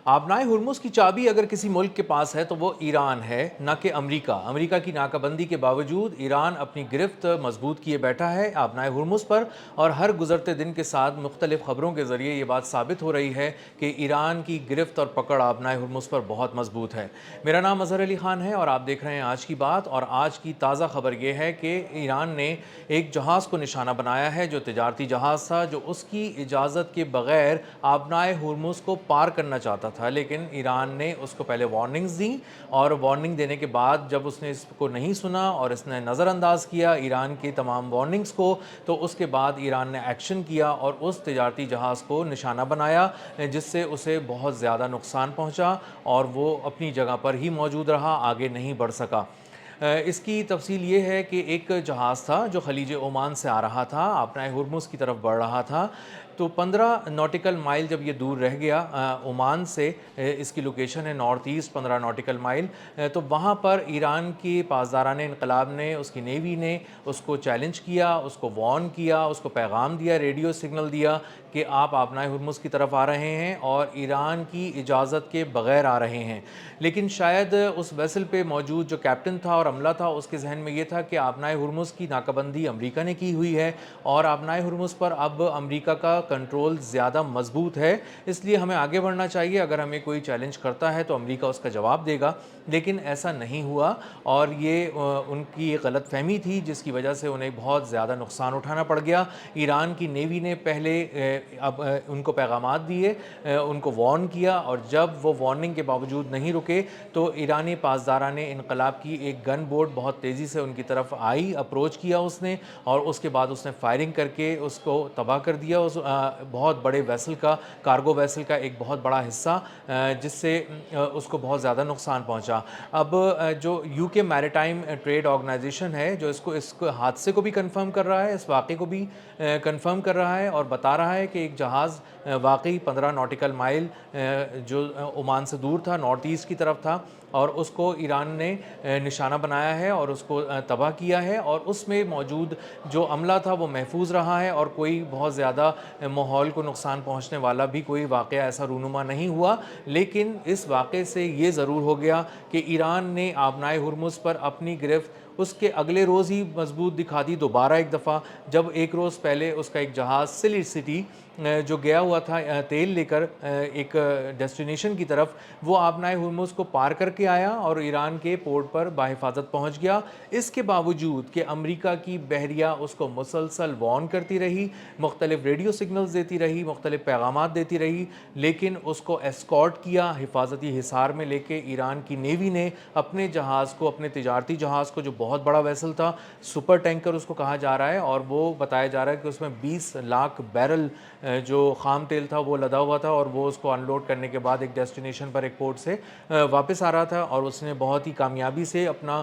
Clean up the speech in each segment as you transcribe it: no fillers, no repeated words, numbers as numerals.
آبنائے ہرمز کی چابی اگر کسی ملک کے پاس ہے تو وہ ایران ہے، نہ کہ امریکہ۔ امریکہ کی ناکہ بندی کے باوجود ایران اپنی گرفت مضبوط کیے بیٹھا ہے آبنائے ہرمز پر، اور ہر گزرتے دن کے ساتھ مختلف خبروں کے ذریعے یہ بات ثابت ہو رہی ہے کہ ایران کی گرفت اور پکڑ آبنائے ہرمز پر بہت مضبوط ہے۔ میرا نام اظہر علی خان ہے اور آپ دیکھ رہے ہیں آج کی بات، اور آج کی تازہ خبر یہ ہے کہ ایران نے ایک جہاز کو نشانہ بنایا ہے جو تجارتی جہاز تھا، جو اس کی اجازت کے بغیر آبنائے ہرمز کو پار کرنا چاہتا تھا، لیکن ایران نے اس کو پہلے وارننگز دیں، اور وارننگ دینے کے بعد جب اس نے اس کو نہیں سنا اور اس نے نظر انداز کیا ایران کی تمام وارننگز کو، تو اس کے بعد ایران نے ایکشن کیا اور اس تجارتی جہاز کو نشانہ بنایا، جس سے اسے بہت زیادہ نقصان پہنچا اور وہ اپنی جگہ پر ہی موجود رہا، آگے نہیں بڑھ سکا۔ اس کی تفصیل یہ ہے کہ ایک جہاز تھا جو خلیج عمان سے آ رہا تھا، آبنائے ہرمز کی طرف بڑھ رہا تھا، تو 15 نوٹیکل مائل جب یہ دور رہ گیا عمان سے، اس کی لوکیشن ہے نارتھ ایسٹ 15 نوٹیکل مائل، تو وہاں پر ایران کی پاسداران انقلاب نے، اس کی نیوی نے اس کو چیلنج کیا، اس کو وارن کیا، اس کو پیغام دیا، ریڈیو سگنل دیا کہ آپ آبنائے ہرمز کی طرف آ رہے ہیں اور ایران کی اجازت کے بغیر آ رہے ہیں۔ لیکن شاید اس ویسل پہ موجود جو کیپٹن تھا اور عملہ تھا، اس کے ذہن میں یہ تھا کہ آبنائے ہرمز کی ناکہ بندی امریکہ نے کی ہوئی ہے اور آبنائے ہرمز پر اب امریکہ کا کنٹرول زیادہ مضبوط ہے، اس لیے ہمیں آگے بڑھنا چاہیے، اگر ہمیں کوئی چیلنج کرتا ہے تو امریکہ اس کا جواب دے گا۔ لیکن ایسا نہیں ہوا، اور یہ ان کی غلط فہمی تھی جس کی وجہ سے انہیں بہت زیادہ نقصان اٹھانا پڑ گیا۔ ایران کی نیوی نے پہلے ان کو پیغامات دیے، ان کو وارن کیا، اور جب وہ وارننگ کے باوجود نہیں رکے تو ایرانی پاسداران انقلاب کی ایک گن بوٹ بہت تیزی سے ان کی طرف آئی، اپروچ کیا اس نے، اور اس کے بعد اس نے فائرنگ کر کے اس کو تباہ کر دیا، اس بہت بڑے ویسل کا، کارگو ویسل کا ایک بہت بڑا حصہ، جس سے اس کو بہت زیادہ نقصان پہنچا۔ اب جو یو کے میریٹائم ٹریڈ آرگنائزیشن ہے جو اس حادثے کو بھی کنفرم کر رہا ہے، اس واقعے کو بھی کنفرم کر رہا ہے، اور بتا رہا ہے کہ ایک جہاز واقعی 15 نوٹیکل مائل جو عمان سے دور تھا، نارتھ ایسٹ کی طرف تھا، اور اس کو ایران نے نشانہ بنایا ہے اور اس کو تباہ کیا ہے، اور اس میں موجود جو عملہ تھا وہ محفوظ رہا ہے، اور کوئی بہت زیادہ ماحول کو نقصان پہنچنے والا بھی کوئی واقعہ ایسا رونما نہیں ہوا۔ لیکن اس واقعے سے یہ ضرور ہو گیا کہ ایران نے آبنائے ہرمز پر اپنی گرفت اس کے اگلے روز ہی مضبوط دکھا دی، دوبارہ ایک دفعہ، جب ایک روز پہلے اس کا ایک جہاز سلی سٹی جو گیا ہوا تھا تیل لے کر ایک ڈیسٹینیشن کی طرف، وہ آبنائے ہرمز کو پار کر کے آیا اور ایران کے پورٹ پر بحفاظت پہنچ گیا۔ اس کے باوجود کہ امریکہ کی بحریہ اس کو مسلسل وارن کرتی رہی، مختلف ریڈیو سگنلز دیتی رہی، مختلف پیغامات دیتی رہی، لیکن اس کو ایسکارٹ کیا، حفاظتی حصار میں لے کے ایران کی نیوی نے اپنے جہاز کو، اپنے تجارتی جہاز کو جو بہت بڑا ویسل تھا، سپر ٹینکر اس کو کہا جا رہا ہے، اور وہ بتایا جا رہا ہے کہ اس میں 20 لاکھ بیرل جو خام تیل تھا وہ لدا ہوا تھا، اور وہ اس کو ان لوڈ کرنے کے بعد ایک ڈیسٹینیشن پر، ایک پورٹ سے واپس آ رہا تھا، اور اس نے بہت ہی کامیابی سے اپنا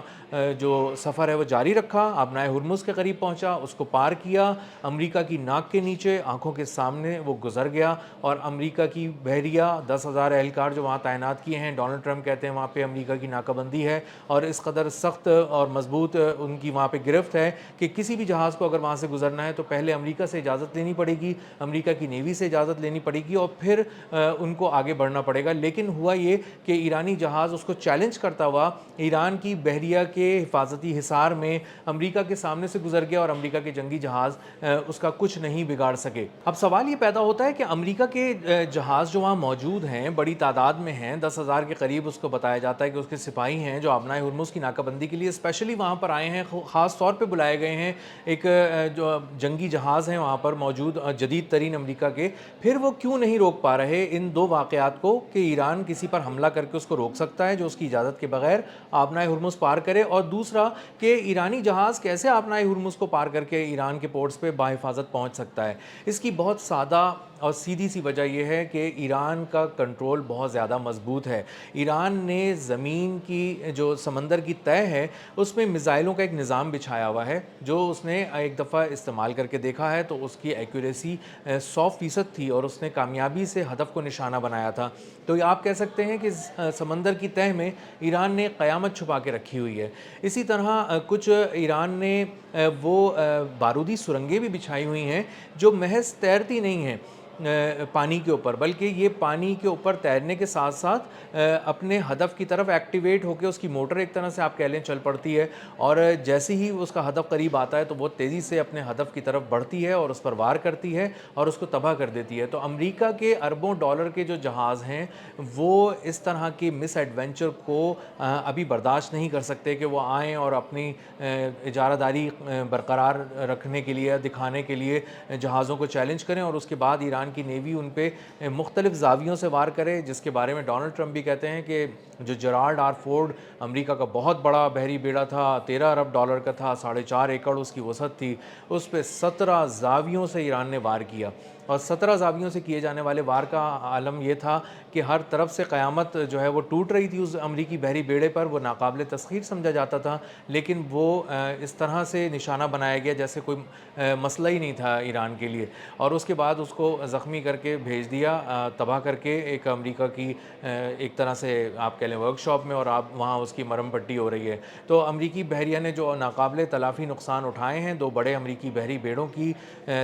جو سفر ہے وہ جاری رکھا، آبنائے ہرمز کے قریب پہنچا، اس کو پار کیا، امریکہ کی ناک کے نیچے، آنکھوں کے سامنے وہ گزر گیا، اور امریکہ کی بحریہ 10,000 اہلکار جو وہاں تعینات کیے ہیں، ڈونلڈ ٹرمپ کہتے ہیں وہاں پہ امریکہ کی ناکہ بندی ہے، اور اس قدر سخت اور مضبوط ان کی وہاں پہ گرفت ہے کہ کسی بھی جہاز کو اگر وہاں سے گزرنا ہے تو پہلے امریکہ سے اجازت لینی پڑے گی، امریکہ کی نیوی سے اجازت لینی پڑے گی، اور پھر ان کو آگے بڑھنا پڑے گا۔ لیکن ہوا یہ کہ ایرانی جہاز اس کو چیلنج کرتا ہوا ایران کی بحریہ کے حفاظتی حصار میں امریکہ کے سامنے سے گزر گیا، اور امریکہ کے جنگی جہاز اس کا کچھ نہیں بگاڑ سکے۔ اب سوال یہ پیدا ہوتا ہے کہ امریکہ کے جہاز جو وہاں موجود ہیں، بڑی تعداد میں ہیں، 10,000 کے قریب اس کو بتایا جاتا ہے کہ اس کے سپاہی ہیں جو آبنائے ہرمز کی ناکہ بندی کے لیے اسپیشلی وہاں پر آئے ہیں، خاص طور پہ بلائے گئے ہیں، ایک جو جنگی جہاز ہیں وہاں پر موجود جدید ترین امریکہ کے، پھر وہ کیوں نہیں روک پا رہے ان دو واقعات کو کہ ایران کسی پر حملہ کر کے اس کو روک سکتا ہے جو اس کی اجازت کے بغیر آبنائے ہرمز پار کرے، اور دوسرا کہ ایرانی جہاز کیسے آبنائے ہرمز کو پار کر کے ایران کے پورٹس پہ بحفاظت پہنچ سکتا ہے۔ اس کی بہت سادہ اور سیدھی سی وجہ یہ ہے کہ ایران کا کنٹرول بہت زیادہ مضبوط ہے۔ ایران نے زمین کی جو سمندر کی تہہ ہے اس میں میزائلوں کا ایک نظام بچھایا ہوا ہے، جو اس نے ایک دفعہ استعمال کر کے دیکھا ہے تو اس کی ایکوریسی 100% تھی، اور اس نے کامیابی سے ہدف کو نشانہ بنایا تھا۔ تو آپ کہہ سکتے ہیں کہ سمندر کی تہہ میں ایران نے قیامت چھپا کے رکھی ہوئی ہے۔ اسی طرح کچھ ایران نے وہ بارودی سرنگیں بھی بچھائی ہوئی ہیں جو محض تیرتی نہیں ہیں، پانی کے اوپر، بلکہ یہ پانی کے اوپر تیرنے کے ساتھ ساتھ اپنے ہدف کی طرف ایکٹیویٹ ہو کے اس کی موٹر ایک طرح سے آپ کہہ لیں چل پڑتی ہے، اور جیسے ہی اس کا ہدف قریب آتا ہے تو وہ تیزی سے اپنے ہدف کی طرف بڑھتی ہے اور اس پر وار کرتی ہے اور اس کو تباہ کر دیتی ہے۔ تو امریکہ کے اربوں ڈالر کے جو جہاز ہیں وہ اس طرح کی مس ایڈونچر کو ابھی برداشت نہیں کر سکتے کہ وہ آئیں اور اپنی اجارہ داری برقرار رکھنے کے لیے، دکھانے کے لیے جہازوں کو چیلنج کریں، اور اس کے بعد ایران کی نیوی ان پہ مختلف زاویوں سے وار کرے، جس کے بارے میں ڈونلڈ ٹرمپ بھی کہتے ہیں کہ جو جرارڈ آر فورڈ امریکہ کا بہت بڑا بحری بیڑا تھا، 13 ارب ڈالر کا تھا، 4.5 ایکڑ اس کی وسعت تھی، اس پہ 17 زاویوں سے ایران نے وار کیا، اور 17 زاویوں سے کیے جانے والے وار کا عالم یہ تھا کہ ہر طرف سے قیامت جو ہے وہ ٹوٹ رہی تھی اس امریکی بحری بیڑے پر۔ وہ ناقابل تسخیر سمجھا جاتا تھا، لیکن وہ اس طرح سے نشانہ بنایا گیا جیسے کوئی مسئلہ ہی نہیں تھا ایران کے لیے، اور اس کے بعد اس کو زخمی کر کے بھیج دیا، تباہ کر کے ایک امریکہ کی ایک طرح سے آپ کہہ لیں ورک شاپ میں، اور آپ وہاں اس کی مرم پٹی ہو رہی ہے۔ تو امریکی بحریہ نے جو ناقابل تلافی نقصان اٹھائے ہیں 2 بڑے امریکی بحری بیڑوں کی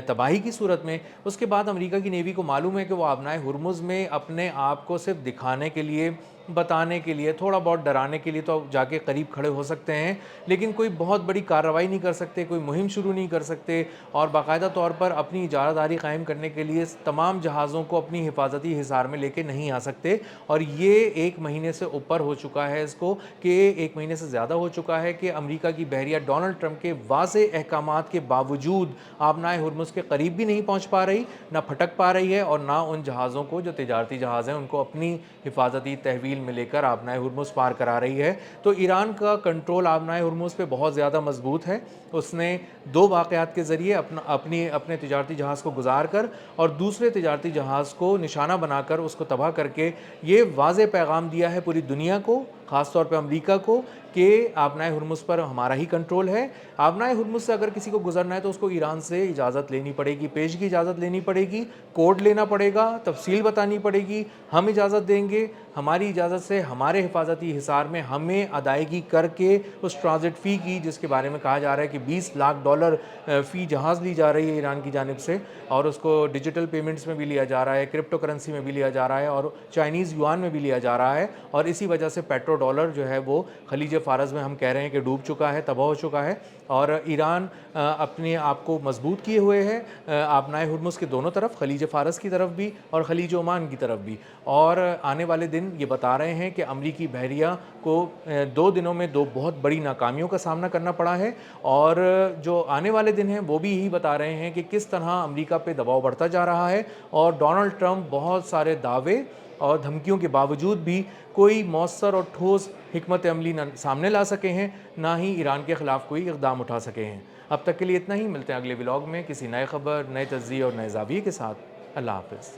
تباہی کی صورت میں، اس کے بعد امریکہ کی نیوی کو معلوم ہے کہ وہ آبنائے ہرمز میں اپنے آپ کو صرف دکھانے کے لیے، بتانے کے لیے، تھوڑا بہت ڈرانے کے لیے تو جا کے قریب کھڑے ہو سکتے ہیں، لیکن کوئی بہت بڑی کارروائی نہیں کر سکتے، کوئی مہم شروع نہیں کر سکتے، اور باقاعدہ طور پر اپنی اجارہ داری قائم کرنے کے لیے تمام جہازوں کو اپنی حفاظتی حصار میں لے کے نہیں آ سکتے۔ اور یہ 1 مہینے سے اوپر ہو چکا ہے اس کو، کہ 1 مہینے سے زیادہ ہو چکا ہے کہ امریکہ کی بحریہ ڈونلڈ ٹرمپ کے واضح احکامات کے باوجود آبنائے ہرمز کے قریب بھی نہیں پہنچ پا رہی، نہ پھٹک پا رہی ہے، اور نہ ان جہازوں کو جو تجارتی جہاز ہیں ان کو اپنی حفاظتی تحویل میں لے کر آبنائے ہرمز پار کرا رہی ہے۔ تو ایران کا کنٹرول آبنائے ہرمز پہ بہت زیادہ مضبوط ہے۔ اس نے 2 واقعات کے ذریعے اپنے تجارتی جہاز کو گزار کر اور دوسرے تجارتی جہاز کو نشانہ بنا کر اس کو تباہ کر کے یہ واضح پیغام دیا ہے پوری دنیا کو، خاص طور پہ امریکہ کو، کہ آبنائے ہرمز پر ہمارا ہی کنٹرول ہے۔ آبنائے ہرمز سے اگر کسی کو گزرنا ہے تو اس کو ایران سے اجازت لینی پڑے گی، پیشگی اجازت لینی پڑے گی، کوڈ لینا پڑے گا، تفصیل بتانی پڑے گی، ہم اجازت دیں گے، ہماری اجازت سے ہمارے حفاظتی حصار میں ہمیں ادائیگی کر کے اس ٹرانزٹ فی کی، جس کے بارے میں کہا جا رہا ہے کہ $20 لاکھ فی جہاز لی جا رہی ہے ایران کی جانب سے، اور اس کو ڈیجیٹل پیمنٹس میں بھی لیا جا رہا ہے، کرپٹو کرنسی میں بھی لیا جا رہا ہے، اور چائنیز یوان میں بھی لیا جا رہا ہے، اور اسی وجہ سے پیٹرو ڈالر جو ہے وہ خلیج فارس میں ہم کہہ رہے ہیں کہ ڈوب چکا ہے، تباہ ہو چکا ہے، اور ایران اپنے آپ کو مضبوط کیے ہوئے ہے آبنائے ہرمز کے دونوں طرف، خلیج فارس کی طرف بھی اور خلیج عمان کی طرف بھی، اور آنے والے دن یہ بتا رہے ہیں کہ امریکی بحریہ کو 2 دنوں میں 2 بہت بڑی ناکامیوں کا سامنا کرنا پڑا ہے، اور جو آنے والے دن ہیں وہ بھی یہی بتا رہے ہیں کہ کس طرح امریکہ پہ دباؤ بڑھتا جا رہا ہے، اور ڈونلڈ ٹرمپ بہت سارے دعوے اور دھمکیوں کے باوجود بھی کوئی مؤثر اور ٹھوس حکمت عملی نہ سامنے لا سکے ہیں، نہ ہی ایران کے خلاف کوئی اقدام اٹھا سکے ہیں۔ اب تک کے لیے اتنا ہی، ملتے ہیں اگلے ولاگ میں کسی نئے خبر، نئے تجزیے اور نئے زاویے کے ساتھ۔ اللہ حافظ۔